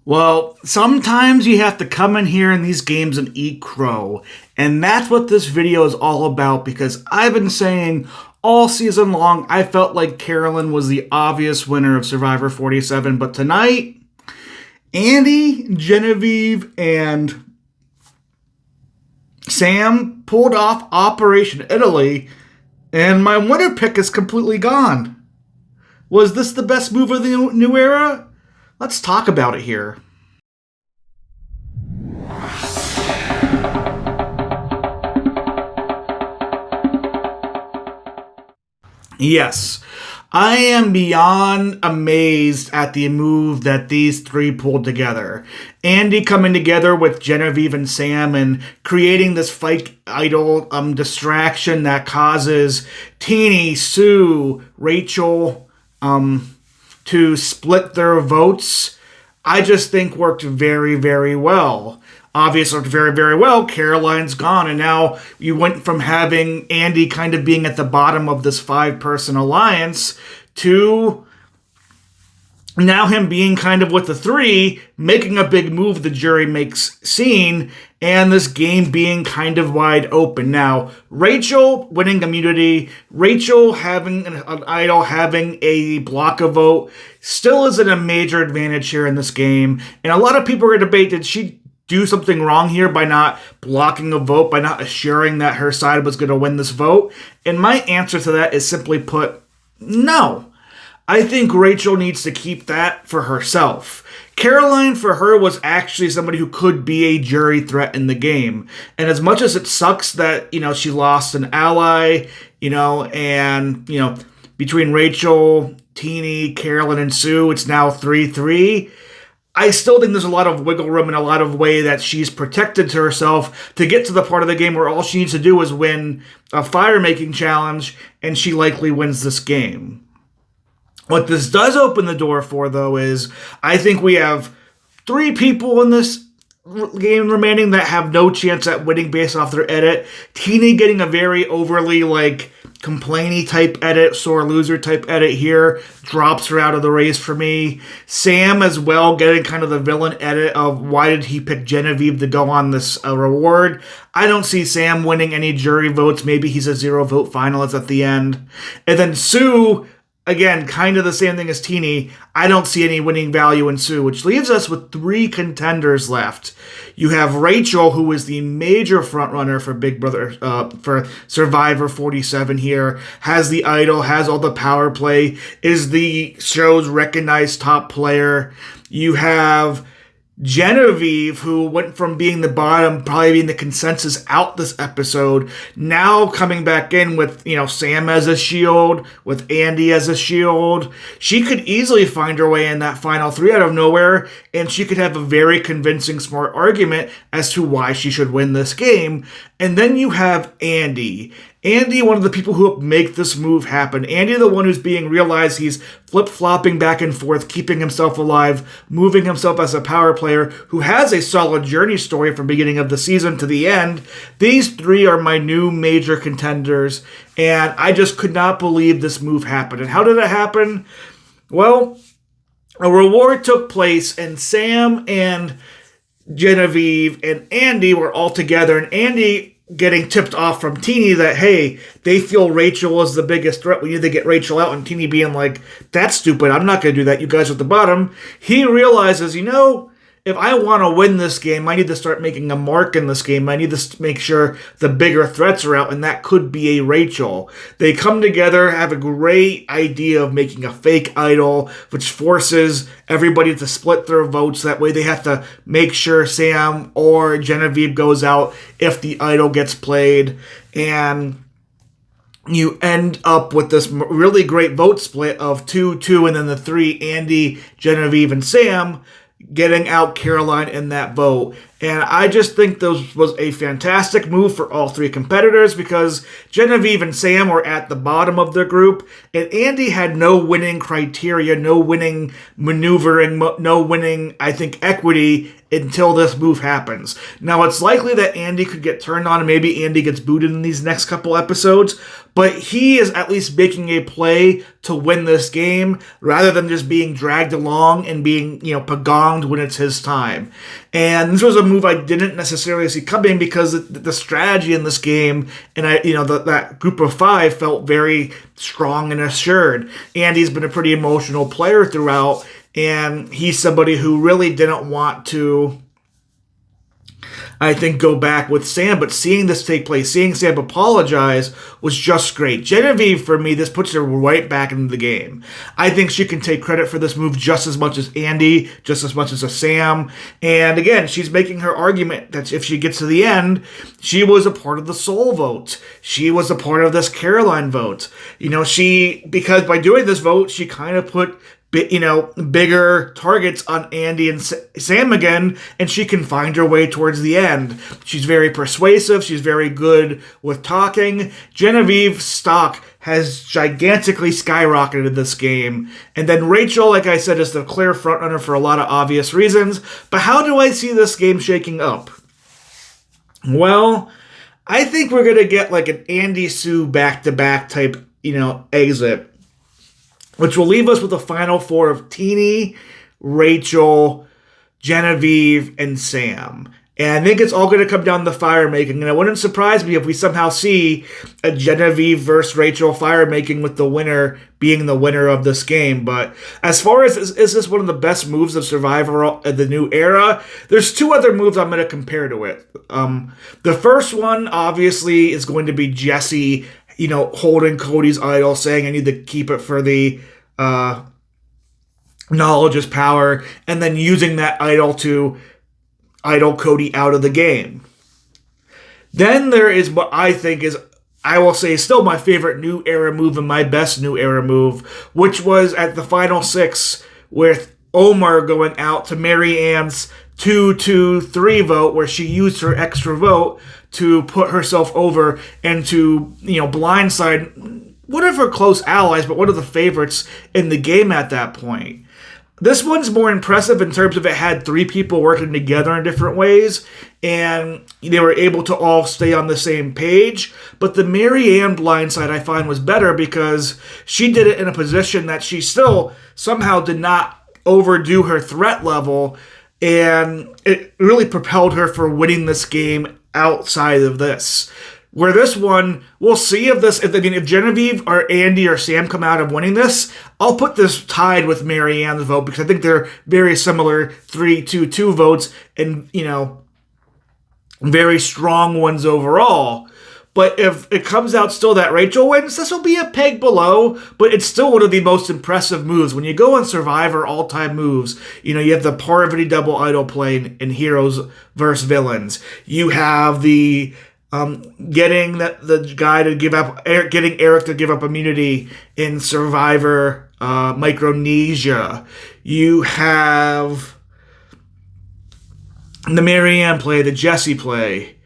Well, sometimes you have to come in here in these games and eat crow. And that's what this video is all about, because I've been saying all season long I felt like Carolyn was the obvious winner of Survivor 47. But tonight, Andy, Genevieve, and Sam pulled off Operation Italy, and my winner pick is completely gone. Was this the best move of the new era? Let's talk about it here. Yes, I am beyond amazed at the move that these three pulled together. Andy coming together with Genevieve and Sam and creating this fake idol distraction that causes Teeny, Sue, Rachel to split their votes, I just think worked very, very well. Obviously worked very, very well. Caroline's gone, and now you went from having Andy kind of being at the bottom of this five-person alliance to now him being kind of with the three, making a big move the jury makes seen, and this game being kind of wide open. Now, Rachel winning immunity, Rachel having an idol, having a block a vote, still isn't a major advantage here in this game. And a lot of people are debating, did she do something wrong here by not blocking a vote, by not assuring that her side was going to win this vote? And my answer to that is simply put, no. I think Rachel needs to keep that for herself. Caroline, for her, was actually somebody who could be a jury threat in the game. And as much as it sucks that, she lost an ally, and, between Rachel, Teeny, Carolyn, and Sue, it's now 3-3. I still think there's a lot of wiggle room and a lot of way that she's protected to herself to get to the part of the game where all she needs to do is win a fire-making challenge, and she likely wins this game. What this does open the door for, though, is I think we have three people in this game remaining that have no chance at winning based off their edit. Teeny getting a very overly, complainy type edit, sore loser type edit here, drops her out of the race for me. Sam as well getting kind of the villain edit of why did he pick Genevieve to go on this reward. I don't see Sam winning any jury votes. Maybe he's a 0-vote finalist at the end. And then Sue, again, kind of the same thing as Teeny. I don't see any winning value in Sue, which leaves us with three contenders left. You have Rachel, who is the major frontrunner for Big Brother, for Survivor 47 here, has the idol, has all the power play, is the show's recognized top player. You have Genevieve, who went from being the bottom, probably being the consensus out this episode, now coming back in with, Sam as a shield, with Andy as a shield. She could easily find her way in that final three out of nowhere, and she could have a very convincing, smart argument as to why she should win this game. And then you have Andy. Andy, one of the people who make this move happen. Andy, the one who's being realized he's flip-flopping back and forth, keeping himself alive, moving himself as a power player, who has a solid journey story from beginning of the season to the end. These three are my new major contenders, and I just could not believe this move happened. And how did it happen? Well, a reward took place, and Sam and Genevieve and Andy were all together, and Andy getting tipped off from Teeny that, hey, they feel Rachel is the biggest threat. We need to get Rachel out. And Teeny being like, that's stupid. I'm not going to do that. You guys are at the bottom. He realizes, if I want to win this game, I need to start making a mark in this game. I need to make sure the bigger threats are out, and that could be a Rachel. They come together, have a great idea of making a fake idol, which forces everybody to split their votes. That way they have to make sure Sam or Genevieve goes out if the idol gets played. And you end up with this really great vote split of 2-2, and then the three, Andy, Genevieve, and Sam, getting out Caroline in that vote. And I just think those was a fantastic move for all three competitors because Genevieve and Sam were at the bottom of their group, and Andy had no winning criteria, no winning maneuvering, no winning, I think, equity until this move happens. Now, it's likely that Andy could get turned on and maybe Andy gets booted in these next couple episodes, but he is at least making a play to win this game rather than just being dragged along and being, pagonged when it's his time. And this was a move I didn't necessarily see coming because the strategy in this game and that group of five felt very strong and assured. Andy's been a pretty emotional player throughout, and he's somebody who really didn't want to, I think, go back with Sam, but seeing this take place, seeing Sam apologize was just great. Genevieve, for me, this puts her right back into the game. I think she can take credit for this move just as much as Andy, just as much as a Sam. And again, she's making her argument that if she gets to the end, she was a part of the Soul vote. She was a part of this Caroline vote. Because by doing this vote, she kind of put bigger targets on Andy and Sam again, and she can find her way towards the end. She's very persuasive. She's very good with talking. Genevieve's stock has gigantically skyrocketed this game. And then Rachel, like I said, is the clear frontrunner for a lot of obvious reasons. But how do I see this game shaking up? Well, I think we're going to get like an Andy Sue back-to-back type, exit, which will leave us with a final four of Teeny, Rachel, Genevieve, and Sam. And I think it's all going to come down to fire making. And it wouldn't surprise me if we somehow see a Genevieve versus Rachel fire making with the winner being the winner of this game. But as far as is this one of the best moves of Survivor of the new era, there's two other moves I'm going to compare to it. The first one, obviously, is going to be Jesse, holding Cody's idol, saying, I need to keep it for the knowledge is power, and then using that idol to idol Cody out of the game. Then there is what I think is, I will say, still my favorite new era move and my best new era move, which was at the final six with Omar going out to Mary Ann's 2-2-3 vote, where she used her extra vote to put herself over and to, blindside one of her close allies, but one of the favorites in the game at that point. This one's more impressive in terms of it had three people working together in different ways, and they were able to all stay on the same page. But the Mary Ann blindside I find was better because she did it in a position that she still somehow did not overdo her threat level, and it really propelled her for winning this game outside of this. Where this one, we'll see if Genevieve or Andy or Sam come out of winning this, I'll put this tied with Mary Ann's vote because I think they're very similar 3-2-2 votes and, very strong ones overall. But if it comes out still that Rachel wins, this will be a peg below, but it's still one of the most impressive moves. When you go on Survivor all-time moves, you have the Parvati double idol play in Heroes vs. Villains. You have the getting the guy to give up, getting Eric to give up immunity in Survivor Micronesia. You have the Mary Ann play, the Jesse play.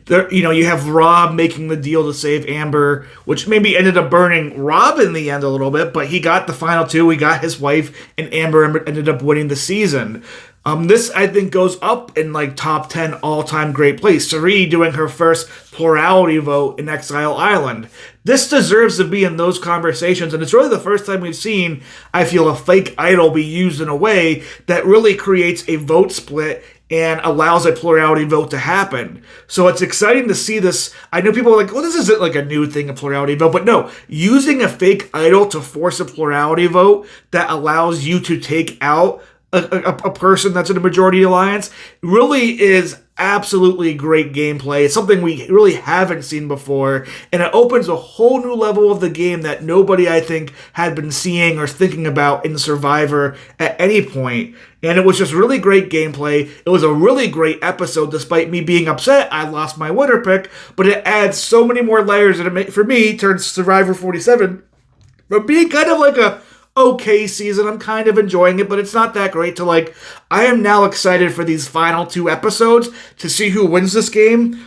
You have Rob making the deal to save Amber, which maybe ended up burning Rob in the end a little bit, but he got the final two. He got his wife, and Amber ended up winning the season. This, I think, goes up in top 10 all-time great plays. Sari doing her first plurality vote in Exile Island. This deserves to be in those conversations, and it's really the first time we've seen, I feel, a fake idol be used in a way that really creates a vote split and allows a plurality vote to happen. So it's exciting to see this. I know people are like, well, this isn't like a new thing, a plurality vote. But no, using a fake idol to force a plurality vote that allows you to take out a person that's in a majority alliance really is absolutely great gameplay. It's something we really haven't seen before, and it opens a whole new level of the game that nobody, I think, had been seeing or thinking about in Survivor at any point. And it was just really great gameplay. It was a really great episode, despite me being upset I lost my winner pick, but it adds so many more layers, and it, for me, turns Survivor 47 from being kind of like a okay season. I'm kind of enjoying it, but it's not that great to like. I am now excited for these final 2 episodes to see who wins this game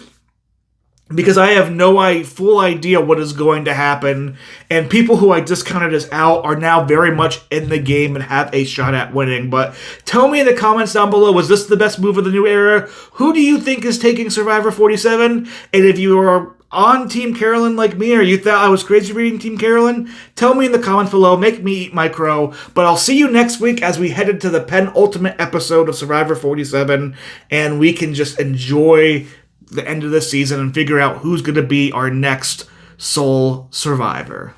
because I have no full idea what is going to happen, and people who I discounted as out are now very much in the game and have a shot at winning. But tell me in the comments down below, was this the best move of the new era? Who do you think is taking Survivor 47? And if you are on Team Carolyn like me, or you thought I was crazy reading Team Carolyn, tell me in the comments below. Make me eat my crow. But I'll see you next week as we head into the penultimate episode of Survivor 47, and we can just enjoy the end of the season and figure out who's going to be our next sole survivor.